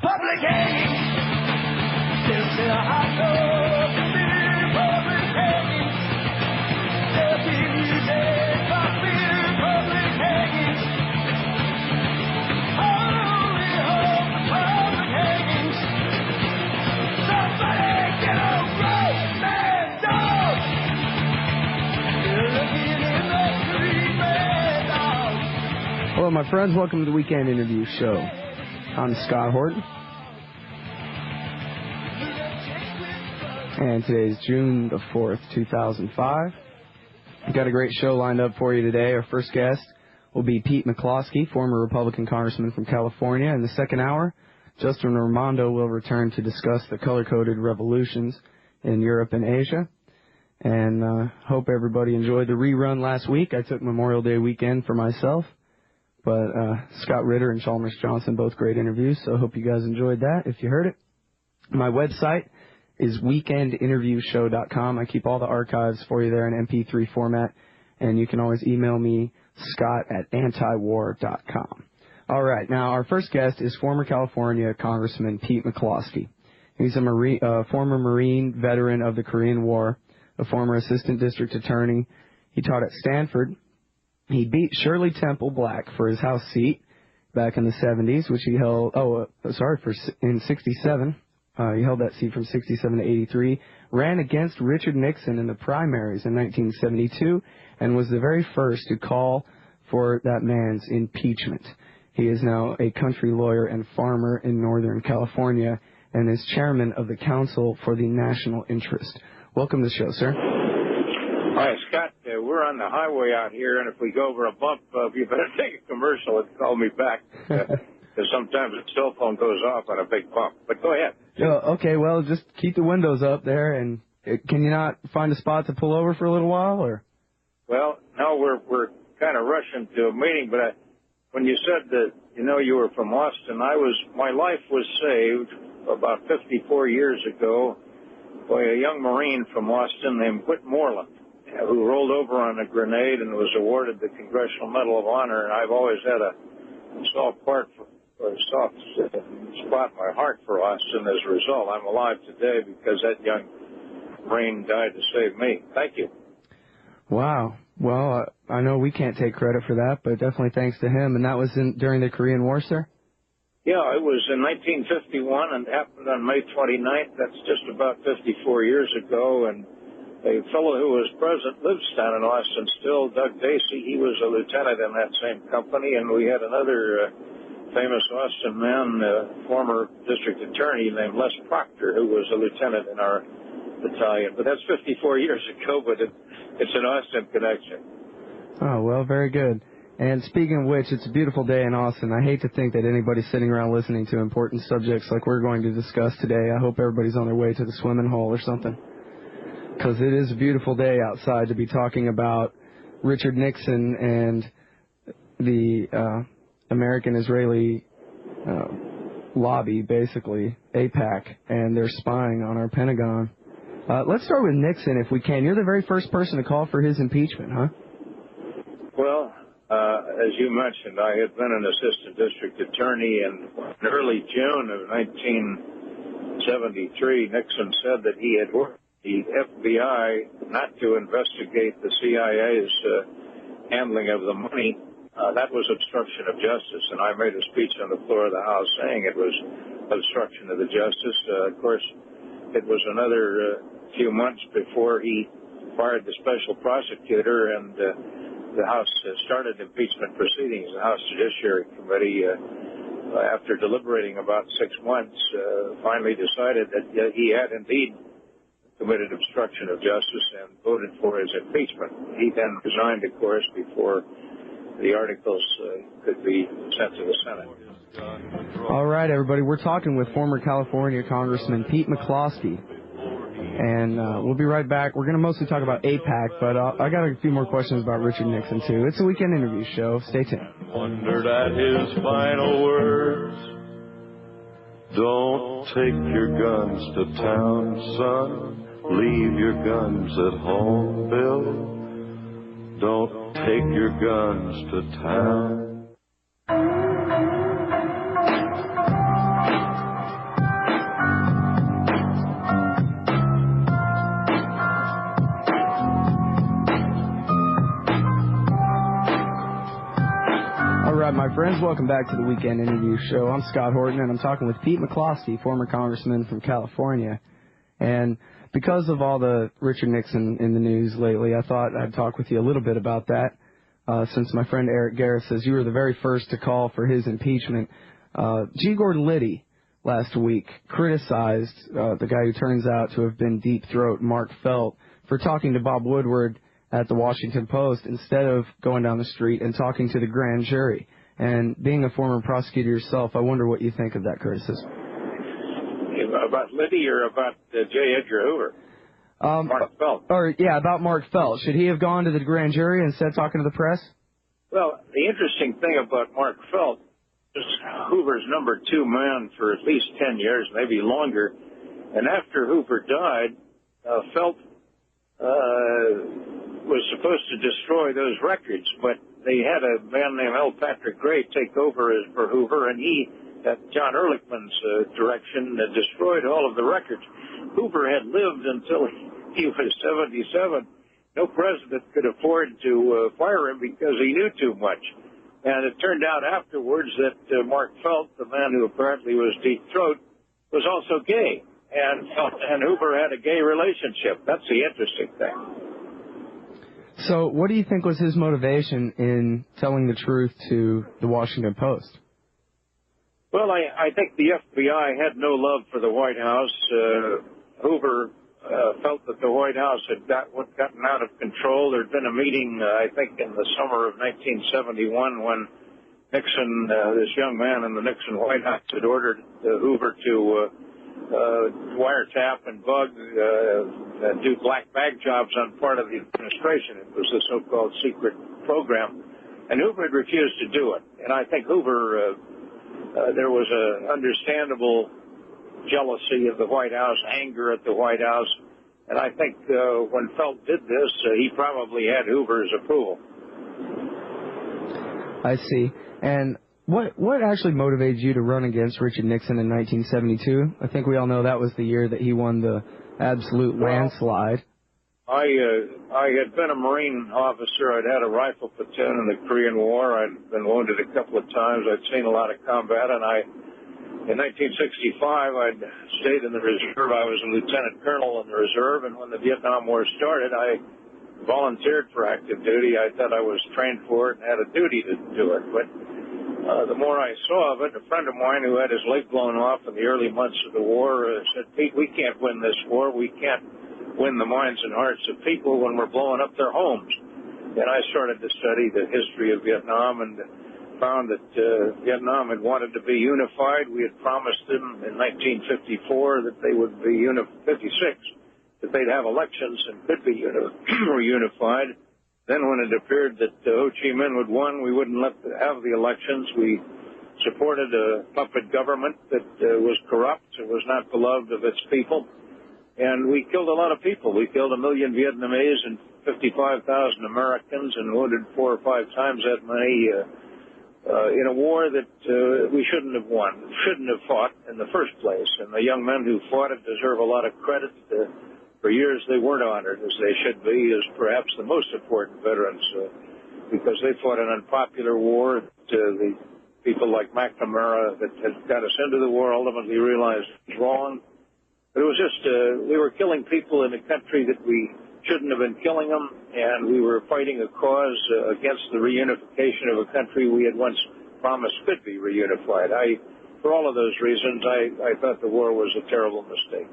public hanging. They'll say I know the fear public hanging. They'll be music for fear public hanging. Holy hope for public hanging. Somebody get a rope man dog. You're looking in the street man dog. Hello, my friends. Welcome to the Weekend Interview Show. I'm Scott Horton. And today is June the 4th, 2005. We've got a great show lined up for you today. Our first guest will be Pete McCloskey, former Republican congressman from California. In the second hour, Justin Raimondo will return to discuss the color-coded revolutions in Europe and Asia. And hope everybody enjoyed the rerun last week. I took Memorial Day weekend for myself. But Scott Ritter and Chalmers Johnson, both great interviews, so I hope you guys enjoyed that if you heard it. My website is weekendinterviewshow.com. I keep all the archives for you there in MP3 format, and you can always email me, scott@antiwar.com. All right, now our first guest is former California Congressman Pete McCloskey. He's a former Marine veteran of the Korean War, a former assistant district attorney. He taught at Stanford. He beat Shirley Temple Black for his House seat back in the 70s, which he held, in 67. He held that seat from 67 to 83, ran against Richard Nixon in the primaries in 1972, and was the very first to call for that man's impeachment. He is now a country lawyer and farmer in Northern California and is chairman of the Council for the National Interest. Welcome to the show, sir. Hi, Scott. We're on the highway out here, and if we go over a bump, you better take a commercial and call me back, because sometimes the cell phone goes off on a big bump. But go ahead. Okay, well, just keep the windows up there, and can you not find a spot to pull over for a little while, or? Well, no, we're kind of rushing to a meeting, but when you said that, you were from Austin, my life was saved about 54 years ago by a young Marine from Austin named Whit Moreland, who rolled over on a grenade and was awarded the Congressional Medal of Honor. And I've always had a soft spot in my heart for Austin. As a result, I'm alive today because that young Marine died to save me. Thank you. Wow. Well, I know we can't take credit for that, but definitely thanks to him. And that was during the Korean War, sir? Yeah, it was in 1951 and happened on May 29th. That's just about 54 years ago. And a fellow who was president lives down in Austin still, Doug Dacey. He was a lieutenant in that same company, and we had another famous Austin man, former district attorney named Les Proctor, who was a lieutenant in our battalion. But that's 54 years ago, but it's an Austin connection. Oh, well, very good. And speaking of which, it's a beautiful day in Austin. I hate to think that anybody's sitting around listening to important subjects like we're going to discuss today. I hope everybody's on their way to the swimming hole or something, because it is a beautiful day outside to be talking about Richard Nixon and the American-Israeli lobby, basically, AIPAC, and their spying on our Pentagon. Let's start with Nixon, if we can. You're the very first person to call for his impeachment, huh? Well, as you mentioned, I had been an assistant district attorney, and in early June of 1973, Nixon said that he had worked the FBI not to investigate the CIA's handling of the money. That was obstruction of justice, and I made a speech on the floor of the House saying it was obstruction of the justice. Of course, it was another few months before he fired the special prosecutor, and the House started impeachment proceedings. The House Judiciary Committee, after deliberating about 6 months, finally decided that he had indeed committed obstruction of justice and voted for his impeachment. He then resigned, of course, before the articles could be sent to the Senate. All right, everybody, we're talking with former California Congressman Pete McCloskey, and we'll be right back. We're going to mostly talk about AIPAC, but I got a few more questions about Richard Nixon, too. It's a weekend interview show. Stay tuned. Wondered at his final words. Don't take your guns to town, son. Leave your guns at home, Bill. Don't take your guns to town. there, friends. Welcome back to the Weekend Interview Show. I'm Scott Horton, and I'm talking with Pete McCloskey, former congressman from California. And because of all the Richard Nixon in the news lately, I thought I'd talk with you a little bit about that, since my friend Eric Garris says you were the very first to call for his impeachment. G. Gordon Liddy last week criticized the guy who turns out to have been deep throat, Mark Felt, for talking to Bob Woodward at the Washington Post instead of going down the street and talking to the grand jury. And being a former prosecutor yourself, I wonder what you think of that criticism. About Liddy or about J. Edgar Hoover? Mark Felt. About Mark Felt. Should he have gone to the grand jury instead of talking to the press? Well, the interesting thing about Mark Felt is Hoover's number 2 man for at least 10 years, maybe longer. And after Hoover died, Felt was supposed to destroy those records, but they had a man named L. Patrick Gray take over for Hoover, and he, at John Ehrlichman's direction, destroyed all of the records. Hoover had lived until he was 77. No president could afford to fire him because he knew too much. And it turned out afterwards that Mark Felt, the man who apparently was deep throat, was also gay. And Hoover had a gay relationship. That's the interesting thing. So what do you think was his motivation in telling the truth to the Washington Post? Well, I think the FBI had no love for the White House. Hoover felt that the White House had gotten out of control. There had been a meeting, I think, in the summer of 1971 when Nixon, this young man in the Nixon White House, had ordered Hoover to wiretap and bug, do black bag jobs on part of the administration. It was the so-called secret program. And Hoover had refused to do it. And I think Hoover, there was an understandable jealousy of the White House, anger at the White House. And I think when Felt did this, he probably had Hoover's approval. I see. And what actually motivated you to run against Richard Nixon in 1972? I think we all know that was the year that he won the absolute landslide. I had been a Marine officer. I'd had a rifle platoon in the Korean War. I'd been wounded a couple of times. I'd seen a lot of combat, and in 1965, I'd stayed in the reserve. I was a lieutenant colonel in the reserve, and when the Vietnam War started, I volunteered for active duty. I thought I was trained for it and had a duty to do it. But the more I saw of it, a friend of mine who had his leg blown off in the early months of the war said, "Pete, we can't win this war. We can't win the minds and hearts of people when we're blowing up their homes." And I started to study the history of Vietnam and found that Vietnam had wanted to be unified. We had promised them in 1954 that they would be 56, that they'd have elections and could be reunified. Then when it appeared that Ho Chi Minh would win, we wouldn't have the elections. We supported a puppet government that was corrupt and was not beloved of its people. And we killed a lot of people. We killed 1 million Vietnamese and 55,000 Americans and wounded 4 or 5 times that many in a war that we shouldn't have won, shouldn't have fought in the first place. And the young men who fought it deserve a lot of credit. For years they weren't honored as they should be, as perhaps the most important veterans, because they fought an unpopular war. The people like McNamara that had got us into the war ultimately realized it was wrong. But it was just, we were killing people in a country that we shouldn't have been killing them, and we were fighting a cause against the reunification of a country we had once promised could be reunified. For all of those reasons, I thought the war was a terrible mistake.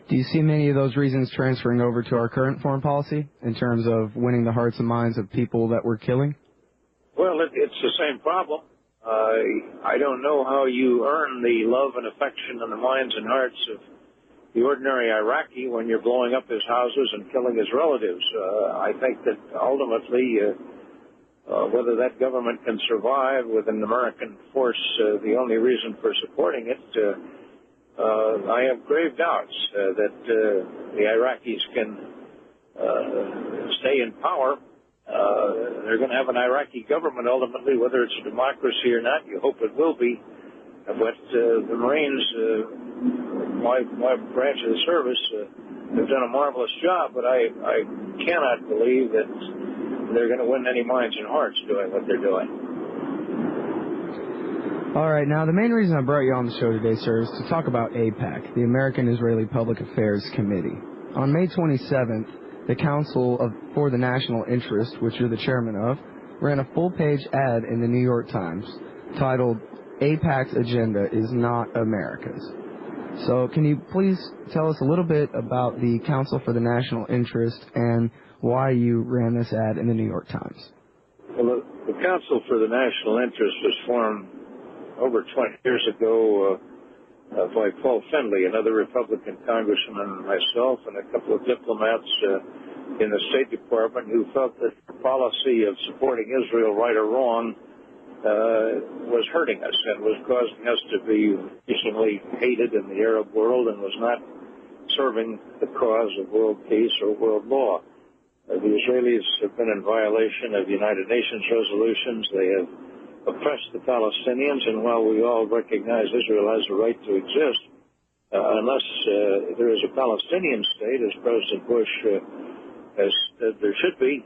Do you see many of those reasons transferring over to our current foreign policy in terms of winning the hearts and minds of people that we're killing? Well, it's the same problem. I don't know how you earn the love and affection in the minds and hearts of the ordinary Iraqi when you're blowing up his houses and killing his relatives. I think that ultimately, whether that government can survive with an American force, the only reason for supporting it, I have grave doubts that the Iraqis can stay in power. They're going to have an Iraqi government ultimately, whether it's a democracy or not. You hope it will be. But the Marines, my branch of the service, have done a marvelous job, but I cannot believe that they're going to win any minds and hearts doing what they're doing. All right, now the main reason I brought you on the show today, sir, is to talk about AIPAC, the American Israeli Public Affairs Committee. On May 27th, the Council for the National Interest, which you're the chairman of, ran a full-page ad in the New York Times titled, AIPAC's Agenda is Not America's. So can you please tell us a little bit about the Council for the National Interest and why you ran this ad in the New York Times? Well, the Council for the National Interest was formed over 20 years ago by Paul Findley, another Republican congressman, and myself, and a couple of diplomats in the State Department who felt that the policy of supporting Israel, right or wrong, was hurting us and was causing us to be increasingly hated in the Arab world and was not serving the cause of world peace or world law. The Israelis have been in violation of United Nations resolutions. They have oppressed the Palestinians, and while we all recognize Israel has a right to exist, unless there is a Palestinian state, as President Bush has said there should be,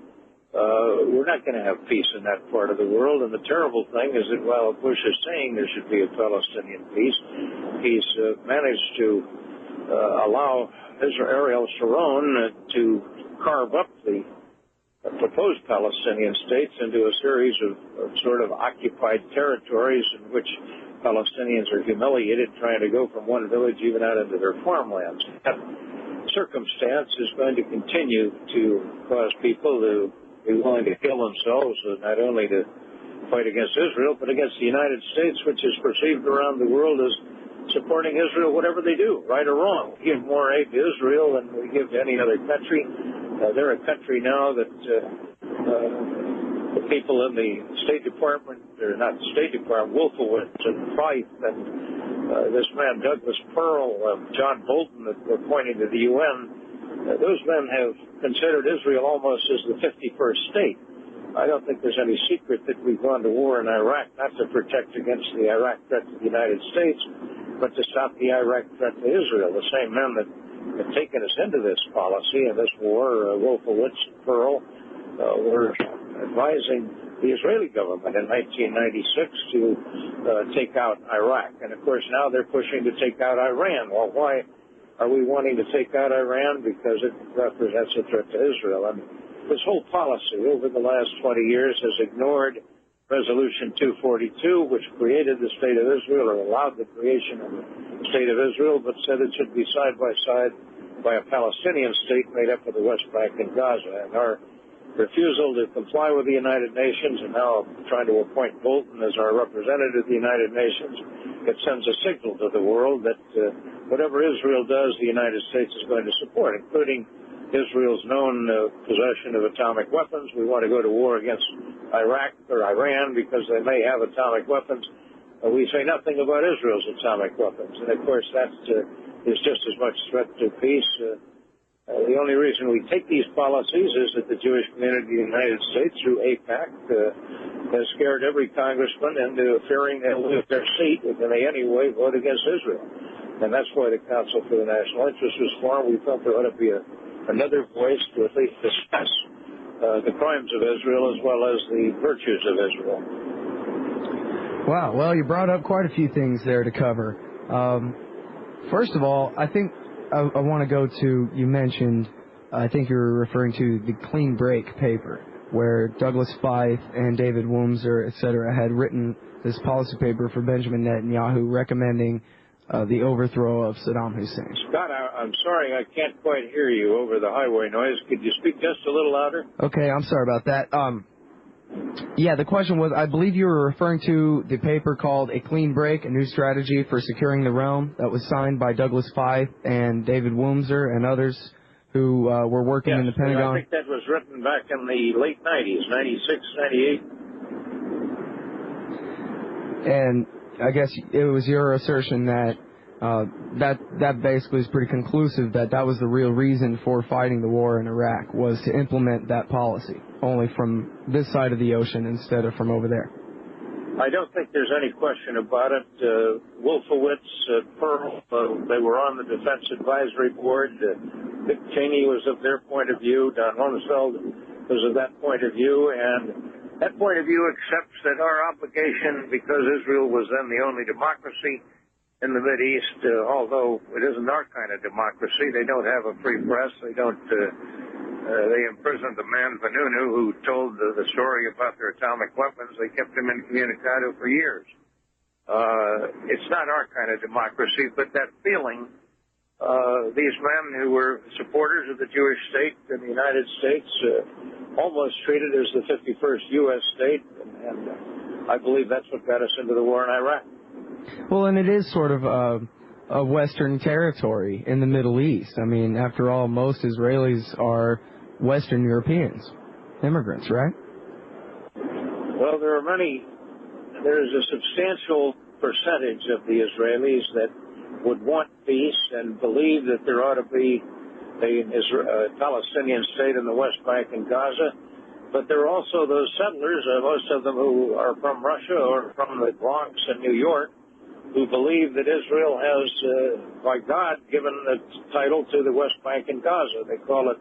we're not going to have peace in that part of the world. And the terrible thing is that while Bush is saying there should be a Palestinian peace, he's managed to allow Ariel Sharon to carve up the proposed Palestinian states into a series of sort of occupied territories in which Palestinians are humiliated trying to go from one village even out into their farmlands. That circumstance is going to continue to cause people to be willing to kill themselves, not only to fight against Israel, but against the United States, which is perceived around the world as supporting Israel, whatever they do, right or wrong. We give more aid to Israel than we give to any other country. They're a country now that the people in the State Department, or not the State Department, Wolfowitz and Fife and this man Douglas Pearl, John Bolton, that were pointing to the UN, those men have considered Israel almost as the 51st state. I don't think there's any secret that we've gone to war in Iraq not to protect against the Iraq threat to the United States, but to stop the Iraq threat to Israel. The same men that have taken us into this policy and this war, Wolfowitz and Pearl, were advising the Israeli government in 1996 to take out Iraq. And, of course, now they're pushing to take out Iran. Well, why are we wanting to take out Iran? Because it represents a threat to Israel. And this whole policy over the last 20 years has ignored Resolution 242, which created the State of Israel, or allowed the creation of the State of Israel, but said it should be side by side by a Palestinian state made up of the West Bank and Gaza. And our refusal to comply with the United Nations, and now trying to appoint Bolton as our representative of the United Nations, it sends a signal to the world that whatever Israel does, the United States is going to support, including Israel's known possession of atomic weapons. We want to go to war against Iraq or Iran because they may have atomic weapons. We say nothing about Israel's atomic weapons. And, of course, that is just as much threat to peace. The only reason we take these policies is that the Jewish community in the United States, through AIPAC, has scared every congressman into fearing they'll lose their seat if they anyway vote against Israel. And that's why the Council for the National Interest was formed. We felt there ought to be another voice to at least discuss the crimes of Israel as well as the virtues of Israel. Wow, well, you brought up quite a few things there to cover. First of all, I think I want to go to, you mentioned, I think you were referring to the Clean Break paper, where Douglas Feith and David Wurmser, et cetera, had written this policy paper for Benjamin Netanyahu recommending the overthrow of Saddam Hussein. Scott, I'm sorry, I can't quite hear you over the highway noise. Could you speak just a little louder? Okay, I'm sorry about that. Yeah, the question was, I believe you were referring to the paper called A Clean Break, A New Strategy for Securing the Realm, that was signed by Douglas Feith and David Wurmser and others who were working in the Pentagon. I think that was written back in the late 90s, 96, 98. And I guess it was your assertion that that basically is pretty conclusive, that was the real reason for fighting the war in Iraq, was to implement that policy, only from this side of the ocean instead of from over there. I don't think there's any question about it. Wolfowitz, Pearl, they were on the Defense Advisory Board. Dick Cheney was of their point of view. Don Rumsfeld was of that point of view. And That point of view accepts that our obligation, because Israel was then the only democracy in the Mideast, although it isn't our kind of democracy, they don't have a free press. They don't. They imprisoned the man Vanunu who told the story about their atomic weapons. They kept him incommunicado for years. It's not our kind of democracy, but that feeling, these men who were supporters of the Jewish state in the United States, almost treated as the 51st U.S. state, and I believe that's what got us into the war in Iraq. Well, and it is sort of a Western territory in the Middle East. I mean, after all, most Israelis are Western Europeans, immigrants, right? Well, there's a substantial percentage of the Israelis that would want peace and believe that there ought to be a Palestinian state in the West Bank and Gaza. But there are also those settlers, most of them who are from Russia or from the Bronx and New York, who believe that Israel has, by God, given the title to the West Bank and Gaza. They call it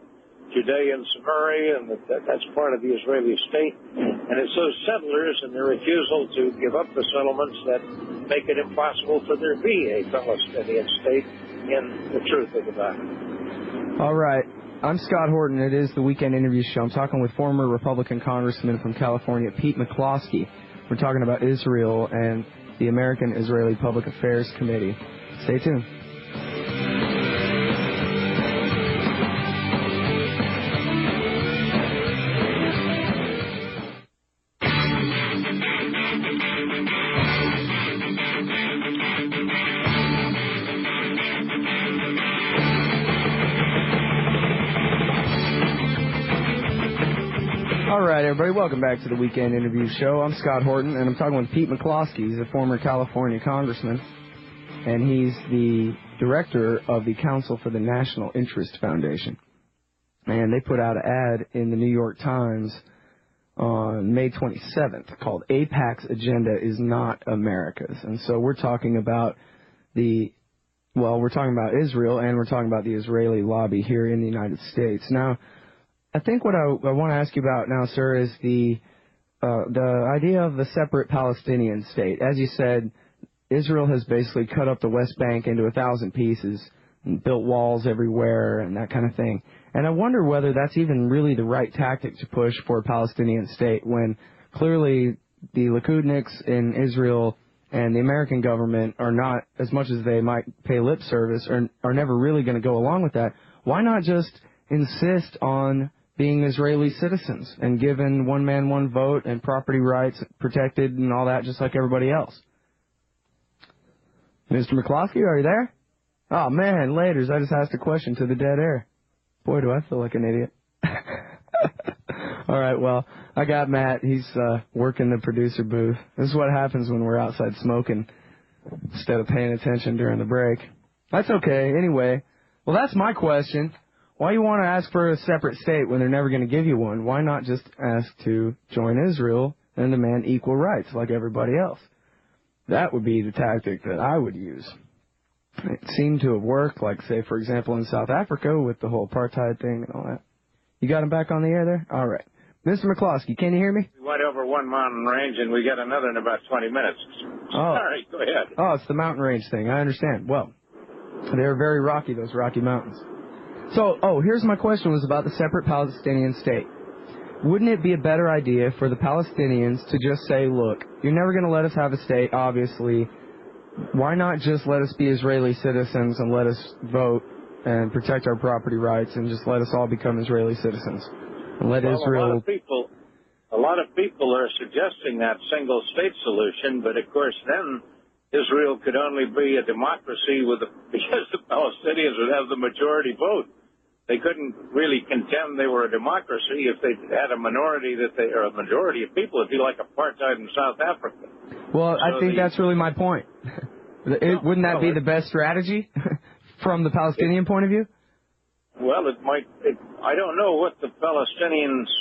Judea and Samaria, and that's part of the Israeli state. And it's those settlers and their refusal to give up the settlements that make it impossible for there to be a Palestinian state in the truth of the matter. All right. I'm Scott Horton. It is the Weekend Interview Show. I'm talking with former Republican Congressman from California, Pete McCloskey. We're talking about Israel and the American Israeli Public Affairs Committee. Stay tuned. All right, everybody, welcome back to the Weekend Interview Show. I'm Scott Horton, and I'm talking with Pete McCloskey. He's a former California congressman, and he's the director of the Council for the National Interest Foundation. And they put out an ad in the New York Times on May 27th called AIPAC's Agenda is Not America's. And so we're talking about we're talking about Israel, and we're talking about the Israeli lobby here in the United States. Now, I think what I want to ask you about now, sir, is the idea of the separate Palestinian state. As you said, Israel has basically cut up the West Bank into 1,000 pieces and built walls everywhere and that kind of thing. And I wonder whether that's even really the right tactic to push for a Palestinian state when clearly the Likudniks in Israel and the American government are not, as much as they might pay lip service, are never really going to go along with that. Why not just insist on being Israeli citizens and given one man, one vote and property rights protected and all that, just like everybody else? Mr. McCloskey, are you there? Oh, man, laters, I just asked a question to the dead air. Boy, do I feel like an idiot. All right, well, I got Matt. He's working the producer booth. This is what happens when we're outside smoking instead of paying attention during the break. That's okay. Anyway, well, that's my question. Why you want to ask for a separate state when they're never going to give you one? Why not just ask to join Israel and demand equal rights like everybody else? That would be the tactic that I would use. It seemed to have worked, like, say, for example, in South Africa with the whole apartheid thing and all that. You got him back on the air there? All right. Mr. McCloskey, can you hear me? We went over one mountain range, and we got another in about 20 minutes. Sorry, go ahead. Oh, it's the mountain range thing. I understand. Well, they're very rocky, those Rocky Mountains. So, here's my question was about the separate Palestinian state. Wouldn't it be a better idea for the Palestinians to just say, look, you're never going to let us have a state, obviously. Why not just let us be Israeli citizens and let us vote and protect our property rights and just let us all become Israeli citizens? And let Israel... A lot of people are suggesting that single-state solution, but, of course, then Israel could only be a democracy because the Palestinians would have the majority vote. They couldn't really contend they were a democracy if they had a majority of people. It'd be like apartheid in South Africa. Well, I think that's really my point. Wouldn't that be the best strategy from the Palestinian point of view? Well, it might. I don't know what the Palestinians'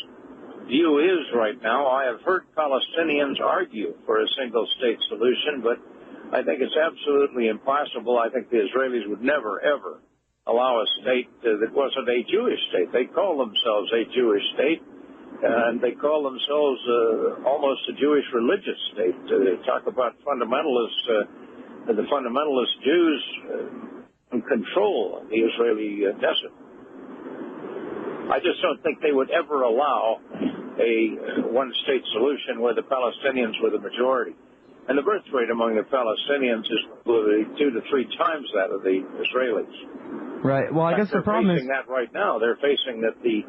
view is right now. I have heard Palestinians argue for a single-state solution, but I think it's absolutely impossible. I think the Israelis would never, ever allow a state that wasn't a Jewish state. They call themselves a Jewish state, And they call themselves almost a Jewish religious state. They talk about fundamentalists, the fundamentalist Jews control the Israeli desert. I just don't think they would ever allow a one-state solution where the Palestinians were the majority. And the birth rate among the Palestinians is 2 to 3 times that of the Israelis. Right. Well, I guess the problem is... They're facing that right now. They're facing that the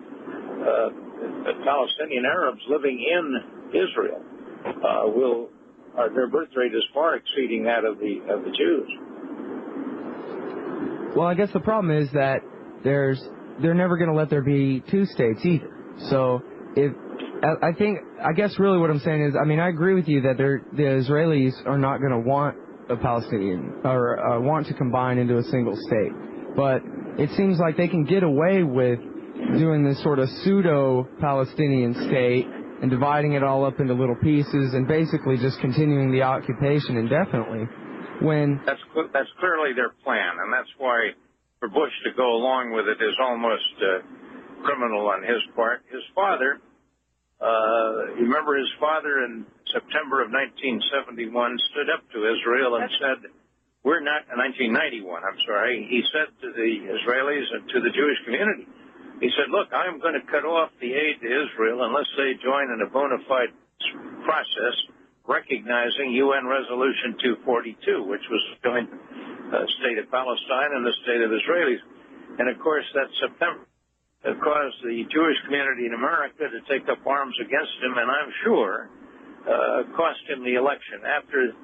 Palestinian Arabs living in Israel their birth rate is far exceeding that of the Jews. Well, I guess the problem is that they're never going to let there be 2 states either. So I guess really what I'm saying is, I mean, I agree with you that the Israelis are not going to want a Palestinian or want to combine into a single state. But it seems like they can get away with doing this sort of pseudo-Palestinian state and dividing it all up into little pieces and basically just continuing the occupation indefinitely. That's clearly their plan, and that's why for Bush to go along with it is almost criminal on his part. His father, you remember his father in September of 1971 stood up to Israel and said, we're not, 1991, I'm sorry, he said to the Israelis and to the Jewish community, he said, look, I'm going to cut off the aid to Israel unless they join in a bona fide process recognizing UN Resolution 242, which was the joint state of Palestine and the state of Israelis. And, of course, that September caused the Jewish community in America to take up arms against him, and I'm sure cost him the election. After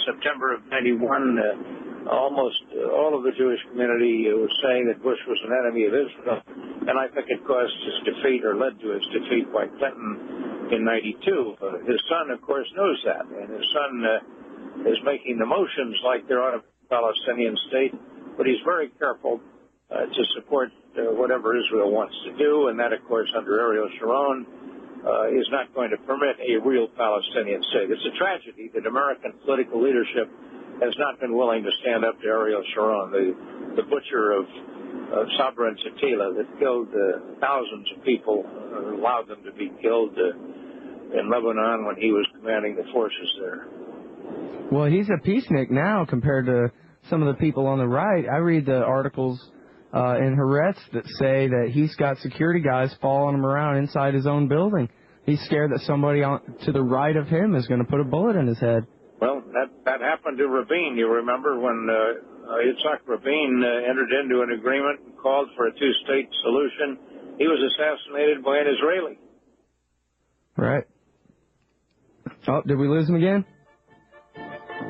September of 91, almost all of the Jewish community was saying that Bush was an enemy of Israel, and I think it caused his defeat or led to his defeat by Clinton in 92. His son, of course, knows that, and his son is making the motions like there ought to be a Palestinian state, but he's very careful to support whatever Israel wants to do, and that, of course, under Ariel Sharon, is not going to permit a real Palestinian state. It's a tragedy that American political leadership has not been willing to stand up to Ariel Sharon, the butcher of Sabra and Shatila that killed thousands of people, allowed them to be killed in Lebanon when he was commanding the forces there. Well, he's a peacenik now compared to some of the people on the right. I read the articles in Haaretz that say that he's got security guys following him around inside his own building. He's scared that somebody to the right of him is going to put a bullet in his head. Well, that happened to Rabin, you remember, when Yitzhak Rabin entered into an agreement and called for a 2-state solution. He was assassinated by an Israeli. Right. Oh, did we lose him again?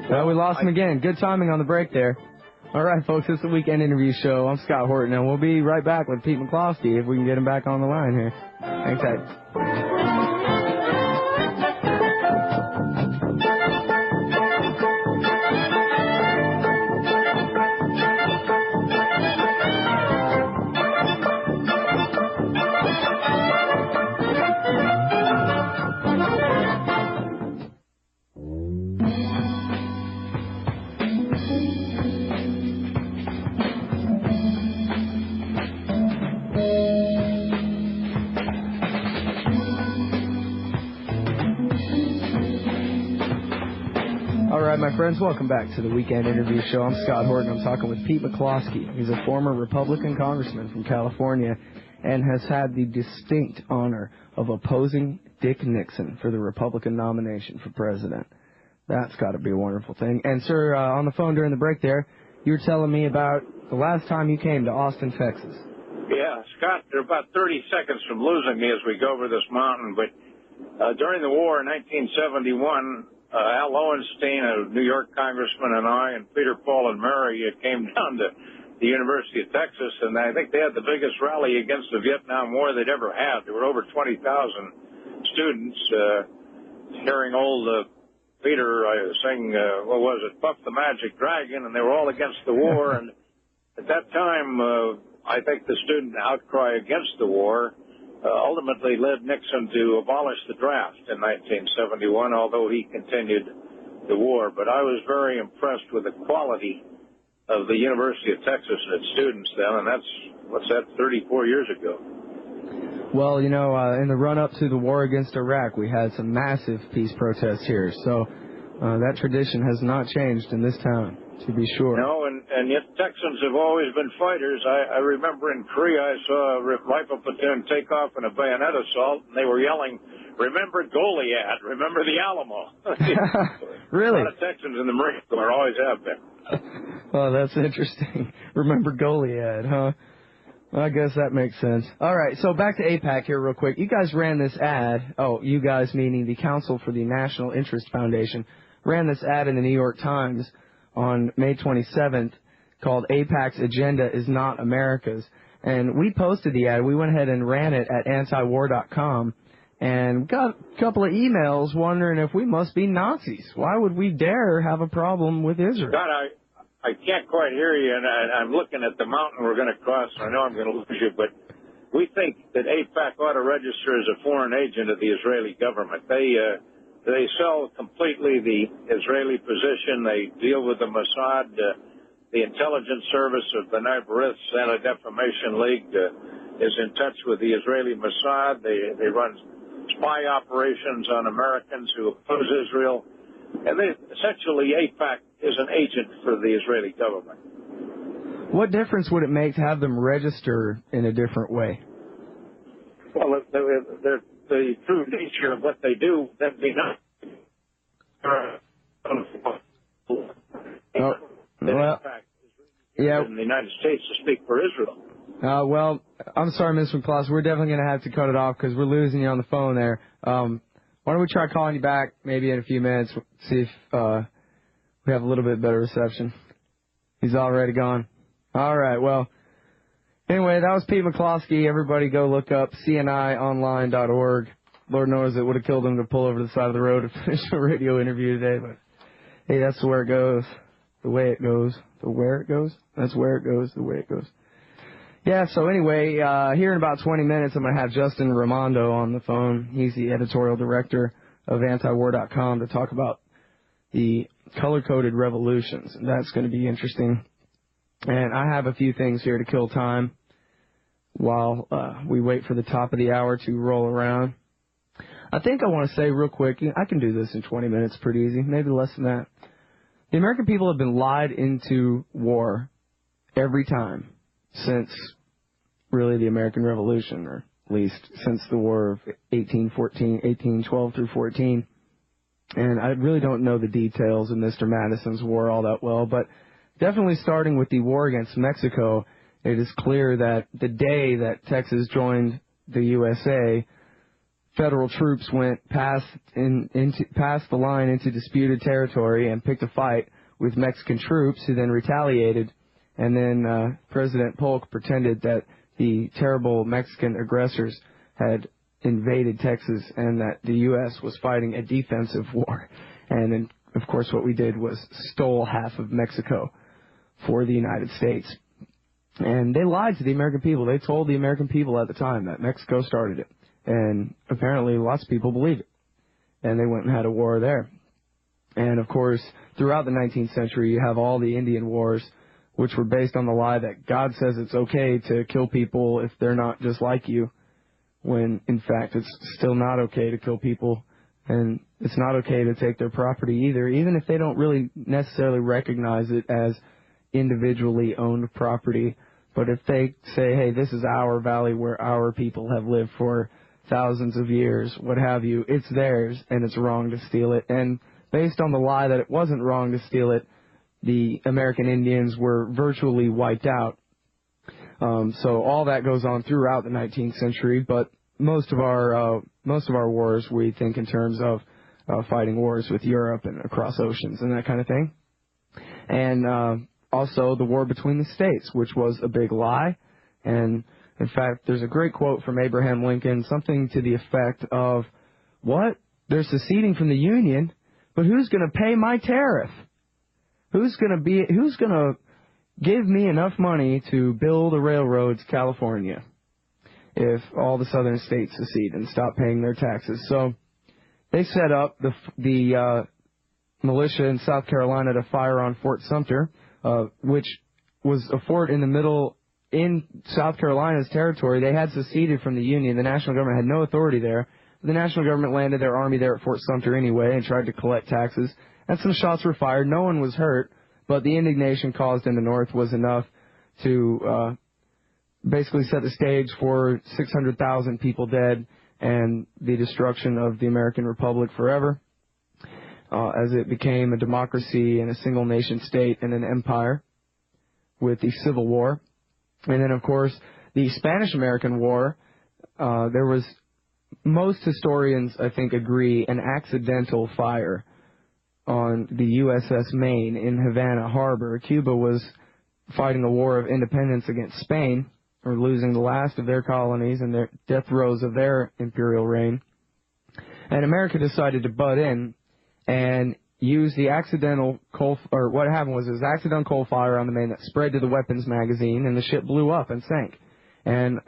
Well, we lost him again. Good timing on the break there. All right, folks, this is the Weekend Interview Show. I'm Scott Horton, and we'll be right back with Pete McCloskey if we can get him back on the line here. Hang tight. My friends, welcome back to the Weekend Interview Show. I'm Scott Horton. I'm talking with Pete McCloskey. He's a former Republican congressman from California and has had the distinct honor of opposing Dick Nixon for the Republican nomination for president. That's got to be a wonderful thing. And, sir, on the phone during the break there, you were telling me about the last time you came to Austin, Texas. Yeah, Scott, they're about 30 seconds from losing me as we go over this mountain, but during the war in 1971, Al Lowenstein, a New York congressman, and I, and Peter, Paul, and Mary came down to the University of Texas, and I think they had the biggest rally against the Vietnam War they'd ever had. There were over 20,000 students hearing old Peter sing, what was it, Puff the Magic Dragon, and they were all against the war. And at that time, I think the student outcry against the war ultimately led Nixon to abolish the draft in 1971, although he continued the war. But I was very impressed with the quality of the University of Texas and its students then, and that's, 34 years ago. Well, you know, in the run-up to the war against Iraq, we had some massive peace protests here. So that tradition has not changed in this town, to be sure. No, and yet Texans have always been fighters. I remember in Korea I saw a rifle platoon take off in a bayonet assault, and they were yelling, "Remember Goliad, remember the Alamo." Really? A lot of Texans in the Marine Corps always have been. Well, that's interesting. Remember Goliad, huh? Well, I guess that makes sense. All right, so back to AIPAC here real quick. You guys ran this ad. Oh, you guys meaning the Council for the National Interest Foundation ran this ad in the New York Times on May 27th called AIPAC's Agenda is Not America's. And we posted the ad. We went ahead and ran it at antiwar.com and got a couple of emails wondering if we must be Nazis. Why would we dare have a problem with Israel? God, I can't quite hear you, and I'm looking at the mountain we're going to cross. I know I'm going to lose you, but we think that AIPAC ought to register as a foreign agent of the Israeli government. They sell completely the Israeli position. They deal with the Mossad. The intelligence service of the B'nai B'rith Anti-Defamation League is in touch with the Israeli Mossad. They run spy operations on Americans who oppose Israel. And essentially, AIPAC is an agent for the Israeli government. What difference would it make to have them register in a different way? Well, the true nature of what they do, that'd be not. Well, yeah. In the United States to speak for Israel. Well, I'm sorry, Mr. McCloskey. We're definitely going to have to cut it off because we're losing you on the phone there. Why don't we try calling you back maybe in a few minutes, see if we have a little bit better reception. He's already gone. All right, well, anyway, that was Pete McCloskey. Everybody go look up cnionline.org. Lord knows it would have killed him to pull over to the side of the road to finish a radio interview today, but hey, that's where it goes, the way it goes, the where it goes. That's where it goes, the way it goes. Yeah, so anyway, here in about 20 minutes, I'm going to have Justin Raimondo on the phone. He's the editorial director of antiwar.com to talk about the color-coded revolutions. And that's going to be interesting. And I have a few things here to kill time while we wait for the top of the hour to roll around. I think I want to say real quick, I can do this in 20 minutes pretty easy, maybe less than that. The American people have been lied into war every time since really the American Revolution, or at least since the War of 1812 through 14. And I really don't know the details of Mr. Madison's war all that well, but definitely starting with the war against Mexico, it is clear that the day that Texas joined the USA, federal troops went past the line into disputed territory and picked a fight with Mexican troops who then retaliated. And then President Polk pretended that the terrible Mexican aggressors had invaded Texas and that the U.S. was fighting a defensive war. And then, of course, what we did was stole half of Mexico for the United States. And they lied to the American people. They told the American people at the time that Mexico started it. And apparently lots of people believe it. And they went and had a war there. And, of course, throughout the 19th century, you have all the Indian wars, which were based on the lie that God says it's okay to kill people if they're not just like you, when, in fact, it's still not okay to kill people. And it's not okay to take their property either, even if they don't really necessarily recognize it as individually owned property. But if they say, hey, this is our valley where our people have lived for thousands of years, what have you, it's theirs, and it's wrong to steal it. And based on the lie that it wasn't wrong to steal it, the American Indians were virtually wiped out. So all that goes on throughout the 19th century, but most of our wars we think in terms of fighting wars with Europe and across oceans and that kind of thing. And also the war between the states, which was a big lie. And in fact, there's a great quote from Abraham Lincoln, something to the effect of, what? They're seceding from the Union, but who's going to pay my tariff? Who's going to give me enough money to build a railroad to California if all the southern states secede and stop paying their taxes? So they set up the militia in South Carolina to fire on Fort Sumter, which was a fort in the middle in South Carolina's territory. They had seceded from the Union. The national government had no authority there. The national government landed their army there at Fort Sumter anyway and tried to collect taxes. And some shots were fired. No one was hurt, but the indignation caused in the North was enough to basically set the stage for 600,000 people dead and the destruction of the American Republic forever, as it became a democracy and a single nation state and an empire with the Civil War. And then, of course, the Spanish-American War, there was, most historians, I think, agree, an accidental fire on the USS Maine in Havana Harbor. Cuba was fighting a war of independence against Spain, or losing the last of their colonies and their death throes of their imperial reign. And America decided to butt in and use the accidental coal, or what happened was accidental coal fire on the Maine that spread to the weapons magazine, and the ship blew up and sank. And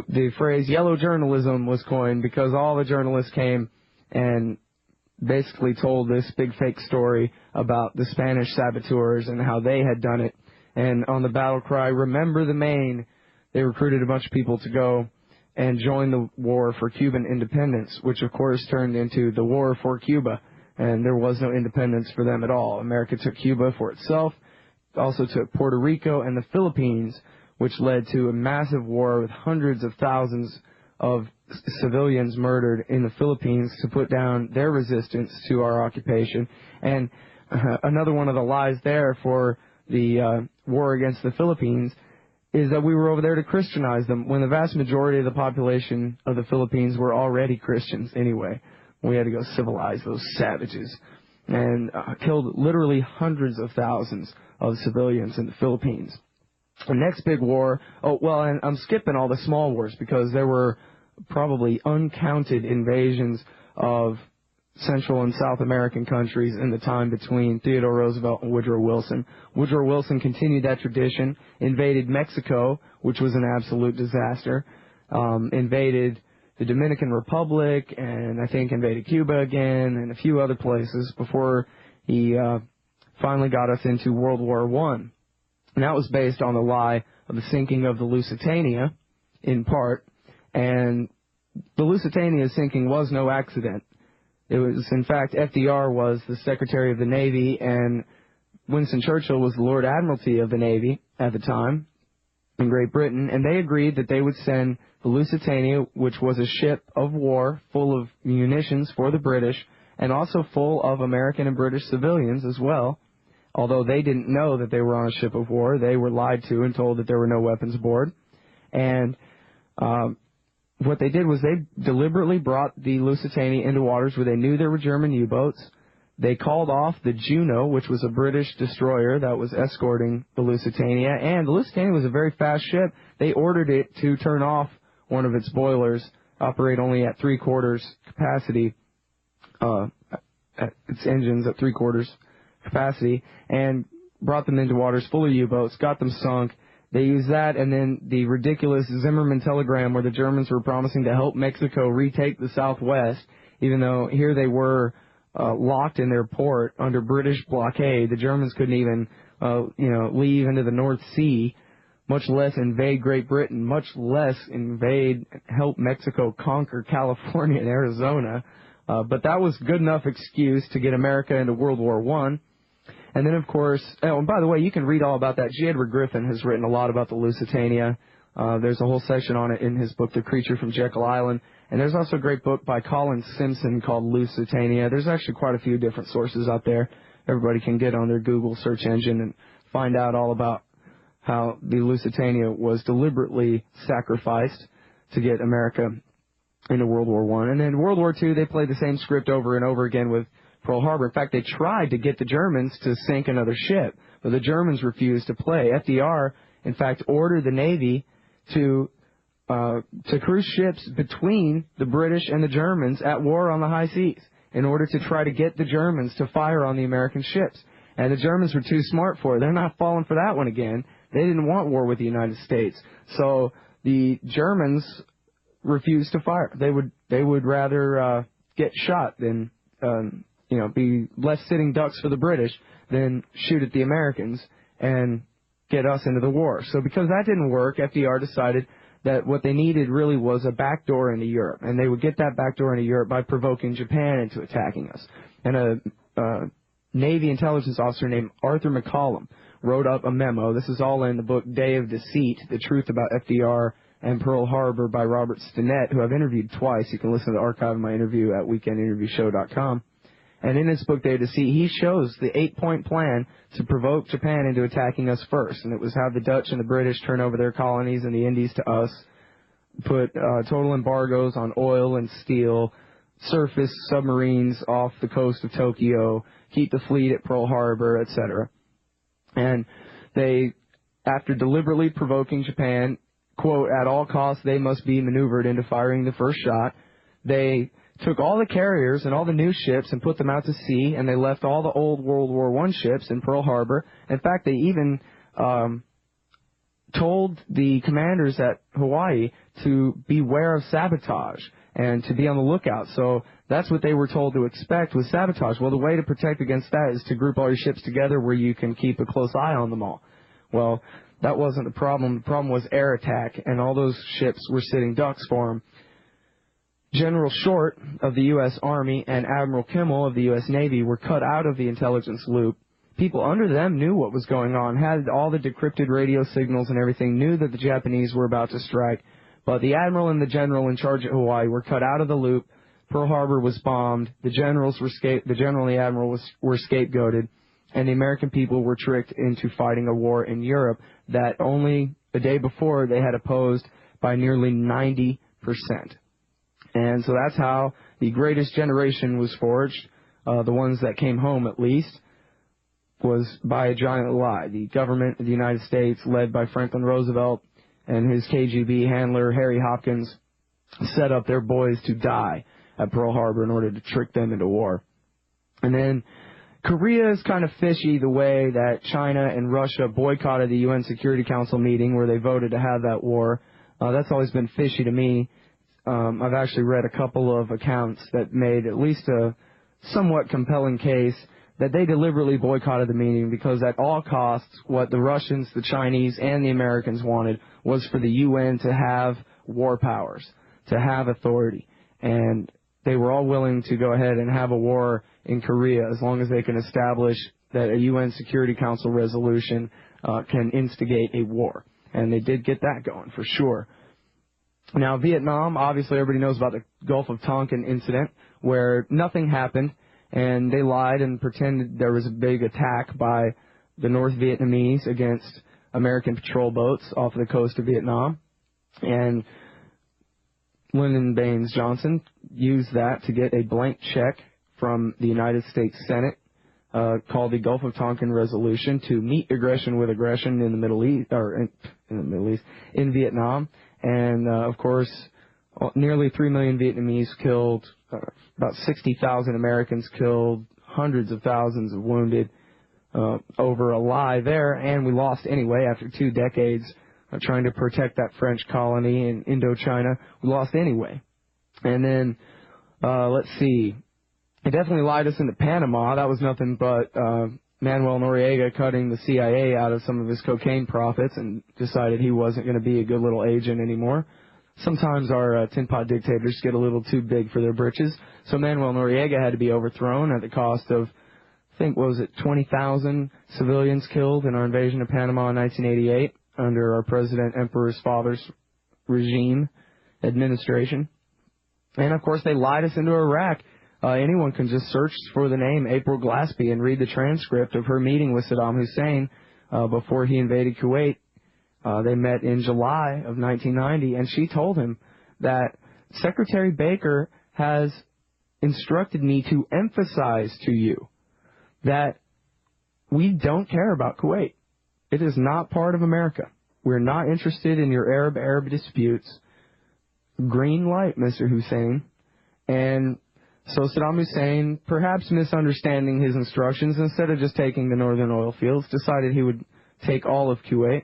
the phrase yellow journalism was coined because all the journalists came and basically told this big fake story about the Spanish saboteurs and how they had done it. And on the battle cry, "Remember the Maine," they recruited a bunch of people to go and join the war for Cuban independence, which of course turned into the War for Cuba. And there was no independence for them at all. America took Cuba for itself, also took Puerto Rico and the Philippines, which led to a massive war with hundreds of thousands of civilians murdered in the Philippines to put down their resistance to our occupation. And another one of the lies there for the war against the Philippines is that we were over there to Christianize them, when the vast majority of the population of the Philippines were already Christians anyway. We had to go civilize those savages, and killed literally hundreds of thousands of civilians in the Philippines. The next big war, and I'm skipping all the small wars because there were probably uncounted invasions of Central and South American countries in the time between Theodore Roosevelt and Woodrow Wilson. Woodrow Wilson continued that tradition, invaded Mexico, which was an absolute disaster, invaded the Dominican Republic, and I think invaded Cuba again, and a few other places before he finally got us into World War I. And that was based on the lie of the sinking of the Lusitania, in part, and the Lusitania sinking was no accident. It was, in fact, FDR was the Secretary of the Navy, and Winston Churchill was the Lord Admiralty of the Navy at the time in Great Britain, and they agreed that they would send the Lusitania, which was a ship of war full of munitions for the British, and also full of American and British civilians as well. Although they didn't know that they were on a ship of war, they were lied to and told that there were no weapons aboard. And what they did was they deliberately brought the Lusitania into waters where they knew there were German U-boats. They called off the Juno, which was a British destroyer that was escorting the Lusitania, and the Lusitania was a very fast ship. They ordered it to turn off one of its boilers, operate only at 3/4 capacity, its engines at 3/4 capacity, and brought them into waters full of U-boats, got them sunk. They used that, and then the ridiculous Zimmerman telegram where the Germans were promising to help Mexico retake the Southwest, even though here they were locked in their port under British blockade. The Germans couldn't even, leave into the North Sea, much less invade Great Britain, much less help Mexico conquer California and Arizona. But that was good enough excuse to get America into World War I. And then, of course, and by the way, you can read all about that. G. Edward Griffin has written a lot about the Lusitania. There's a whole section on it in his book, The Creature from Jekyll Island. And there's also a great book by Colin Simpson called Lusitania. There's actually quite a few different sources out there. Everybody can get on their Google search engine and find out all about how the Lusitania was deliberately sacrificed to get America into World War I. And then World War II, they played the same script over and over again with Pearl Harbor. In fact, they tried to get the Germans to sink another ship, but the Germans refused to play. FDR, in fact, ordered the Navy to cruise ships between the British and the Germans at war on the high seas in order to try to get the Germans to fire on the American ships. And the Germans were too smart for it. They're not falling for that one again. They didn't want war with the United States. So the Germans refused to fire. They would rather get shot than be left sitting ducks for the British than shoot at the Americans. And get us into the war. So because that didn't work, FDR decided that what they needed really was a backdoor into Europe, and they would get that backdoor into Europe by provoking Japan into attacking us. And a Navy intelligence officer named Arthur McCollum wrote up a memo. This is all in the book Day of Deceit, The Truth About FDR and Pearl Harbor by Robert Stinnett, who I've interviewed twice. You can listen to the archive of my interview at weekendinterviewshow.com. And in his book, Day of Deceit, he shows the 8-point plan to provoke Japan into attacking us first. And it was how the Dutch and the British turn over their colonies and the Indies to us, put total embargoes on oil and steel, surface submarines off the coast of Tokyo, keep the fleet at Pearl Harbor, etc. And they, after deliberately provoking Japan, quote, at all costs they must be maneuvered into firing the first shot, they took all the carriers and all the new ships and put them out to sea, and they left all the old World War I ships in Pearl Harbor. In fact, they even told the commanders at Hawaii to beware of sabotage and to be on the lookout. So that's what they were told to expect with sabotage. Well, the way to protect against that is to group all your ships together where you can keep a close eye on them all. Well, that wasn't the problem. The problem was air attack, and all those ships were sitting ducks for them. General Short of the U.S. Army and Admiral Kimmel of the U.S. Navy were cut out of the intelligence loop. People under them knew what was going on, had all the decrypted radio signals and everything, knew that the Japanese were about to strike. But the admiral and the general in charge at Hawaii were cut out of the loop. Pearl Harbor was bombed. The general and the admiral were scapegoated, and the American people were tricked into fighting a war in Europe that only the day before they had opposed by nearly 90%. And so that's how the greatest generation was forged, the ones that came home at least, was by a giant lie. The government of the United States, led by Franklin Roosevelt and his KGB handler, Harry Hopkins, set up their boys to die at Pearl Harbor in order to trick them into war. And then Korea is kind of fishy the way that China and Russia boycotted the UN Security Council meeting where they voted to have that war. That's always been fishy to me. I've actually read a couple of accounts that made at least a somewhat compelling case that they deliberately boycotted the meeting because at all costs what the Russians, the Chinese, and the Americans wanted was for the UN to have war powers, to have authority. And they were all willing to go ahead and have a war in Korea as long as they can establish that a UN Security Council resolution can instigate a war. And they did get that going for sure. Now, Vietnam, obviously everybody knows about the Gulf of Tonkin incident where nothing happened, and they lied and pretended there was a big attack by the North Vietnamese against American patrol boats off the coast of Vietnam. And Lyndon Baines Johnson used that to get a blank check from the United States Senate called the Gulf of Tonkin Resolution to meet aggression with aggression in the Middle East, or in Vietnam. And, of course, nearly 3 million Vietnamese killed, about 60,000 Americans killed, hundreds of thousands of wounded over a lie there. And we lost anyway after 2 decades of trying to protect that French colony in Indochina. We lost anyway. And then, let's see, they definitely lied us into Panama. That was nothing but Manuel Noriega cutting the CIA out of some of his cocaine profits and decided he wasn't going to be a good little agent anymore. Sometimes our tin pot dictators get a little too big for their britches. So Manuel Noriega had to be overthrown at the cost of, I think, 20,000 civilians killed in our invasion of Panama in 1988 under our President Emperor's father's regime administration. And, of course, they lied us into Iraq. Anyone can just search for the name April Glaspie and read the transcript of her meeting with Saddam Hussein before he invaded Kuwait. They met in July of 1990, and she told him that Secretary Baker has instructed me to emphasize to you that we don't care about Kuwait. It is not part of America. We're not interested in your Arab disputes. Green light, Mr. Hussein. And so Saddam Hussein, perhaps misunderstanding his instructions, instead of just taking the northern oil fields, decided he would take all of Kuwait.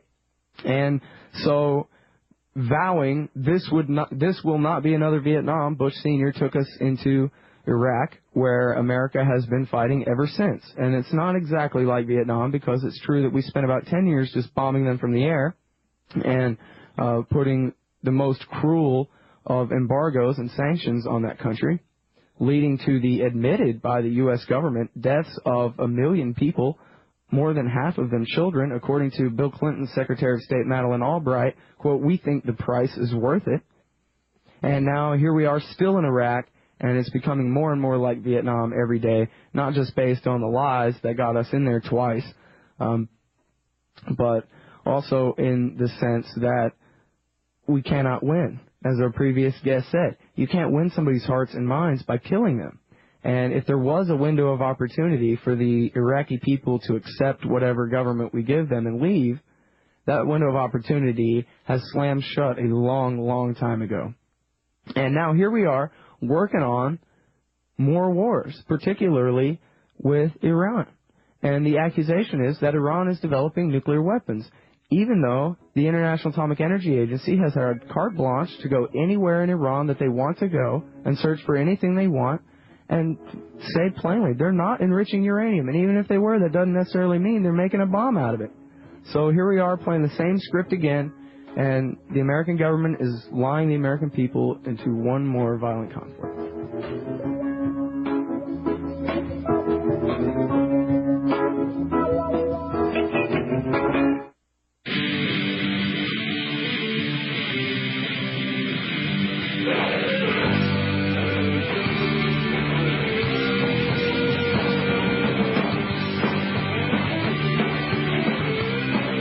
And so, vowing this will not be another Vietnam, Bush Sr. took us into Iraq, where America has been fighting ever since. And it's not exactly like Vietnam, because it's true that we spent about 10 years just bombing them from the air and putting the most cruel of embargoes and sanctions on that country, leading to the admitted by the U.S. government deaths of 1 million people, more than half of them children, according to Bill Clinton's Secretary of State Madeleine Albright. Quote, "We think the price is worth it." And now here we are still in Iraq, and it's becoming more and more like Vietnam every day, not just based on the lies that got us in there twice, but also in the sense that we cannot win. As our previous guest said, you can't win somebody's hearts and minds by killing them. And if there was a window of opportunity for the Iraqi people to accept whatever government we give them and leave, that window of opportunity has slammed shut a long, long time ago. And now here we are working on more wars, particularly with Iran. And the accusation is that Iran is developing nuclear weapons, even though the International Atomic Energy Agency has had carte blanche to go anywhere in Iran that they want to go and search for anything they want, and say plainly, they're not enriching uranium. And even if they were, that doesn't necessarily mean they're making a bomb out of it. So here we are playing the same script again, and the American government is lying the American people into one more violent conflict.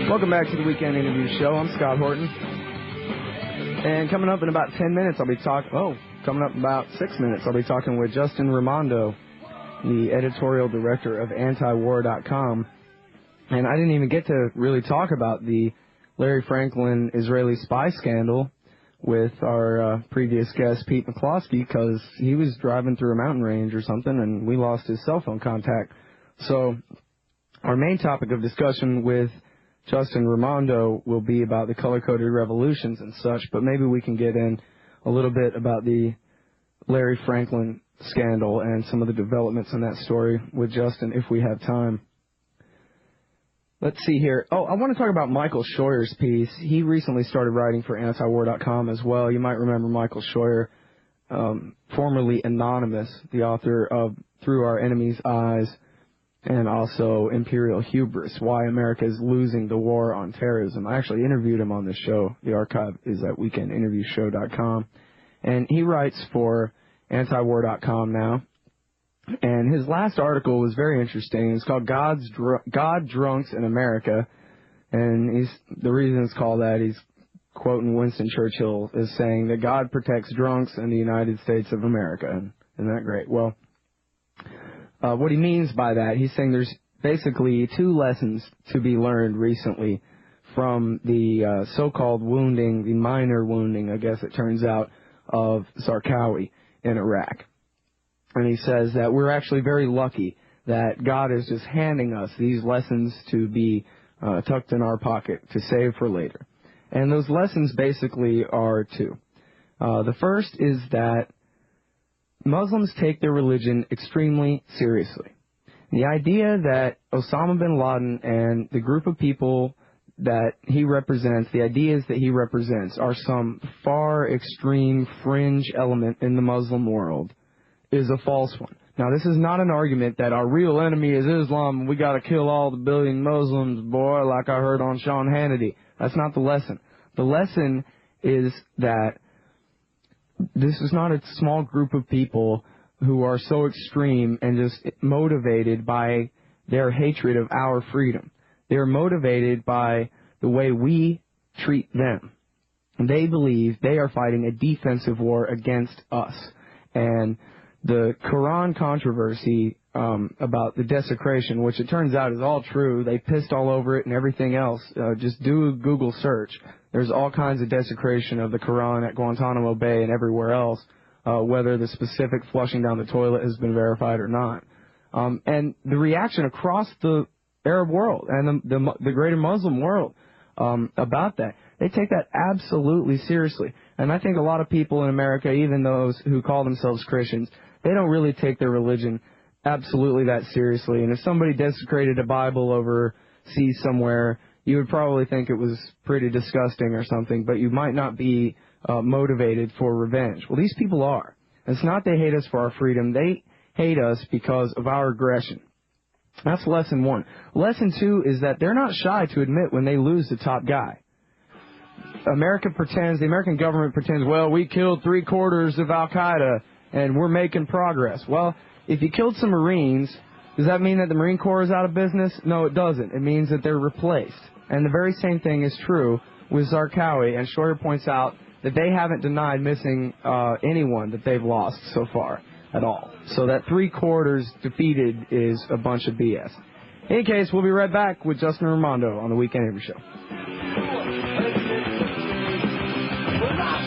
Welcome back to the Weekend Interview Show. I'm Scott Horton. And coming up in about 10 minutes, coming up in about 6 minutes, I'll be talking with Justin Raimondo, the editorial director of antiwar.com. And I didn't even get to really talk about the Larry Franklin Israeli spy scandal with our previous guest, Pete McCloskey, because he was driving through a mountain range or something, and we lost his cell phone contact. So our main topic of discussion with Justin Raimondo will be about the color-coded revolutions and such, but maybe we can get in a little bit about the Larry Franklin scandal and some of the developments in that story with Justin if we have time. Let's see here. Oh, I want to talk about Michael Scheuer's piece. He recently started writing for antiwar.com as well. You might remember Michael Scheuer, formerly Anonymous, the author of Through Our Enemy's Eyes, and also Imperial Hubris, Why America is Losing the War on Terrorism. I actually interviewed him on this show. The archive is at weekendinterviewshow.com. And he writes for antiwar.com now. And his last article was very interesting. It's called God Drunks in America. And the reason it's called that, he's quoting Winston Churchill as saying that God protects drunks in the United States of America. Isn't that great? Well, what he means by that, he's saying there's basically two lessons to be learned recently from the so-called wounding, the minor wounding, I guess it turns out, of Zarqawi in Iraq. And he says that we're actually very lucky that God is just handing us these lessons to be tucked in our pocket to save for later. And those lessons basically are two. The first is that Muslims take their religion extremely seriously. The idea that Osama bin Laden and the group of people that he represents, the ideas that he represents, are some far extreme fringe element in the Muslim world is a false one. Now, this is not an argument that our real enemy is Islam and we got to kill all the billion Muslims, boy, like I heard on Sean Hannity. That's not the lesson. The lesson is that this is not a small group of people who are so extreme and just motivated by their hatred of our freedom. They're motivated by the way we treat them. They believe they are fighting a defensive war against us. And the Quran controversy about the desecration, which it turns out is all true, they pissed all over it and everything else. Just do a Google search. There's all kinds of desecration of the Quran at Guantanamo Bay and everywhere else, whether the specific flushing down the toilet has been verified or not. And the reaction across the Arab world and the greater Muslim world about that, they take that absolutely seriously. And I think a lot of people in America, even those who call themselves Christians, they don't really take their religion absolutely that seriously. And if somebody desecrated a Bible overseas somewhere, you would probably think it was pretty disgusting or something, but you might not be motivated for revenge. Well, these people are. It's not they hate us for our freedom. They hate us because of our aggression. That's lesson 1. Lesson 2 is that they're not shy to admit when they lose the top guy. The American government pretends, well, we killed 3/4 of Al-Qaeda and we're making progress. Well, if you killed some Marines, does that mean that the Marine Corps is out of business? No, it doesn't. It means that they're replaced. And the very same thing is true with Zarqawi, and Schroyer points out that they haven't denied missing anyone that they've lost so far at all. So that 3/4 defeated is a bunch of BS. In any case, we'll be right back with Justin Raimondo on the Weekend Avery Show. We're not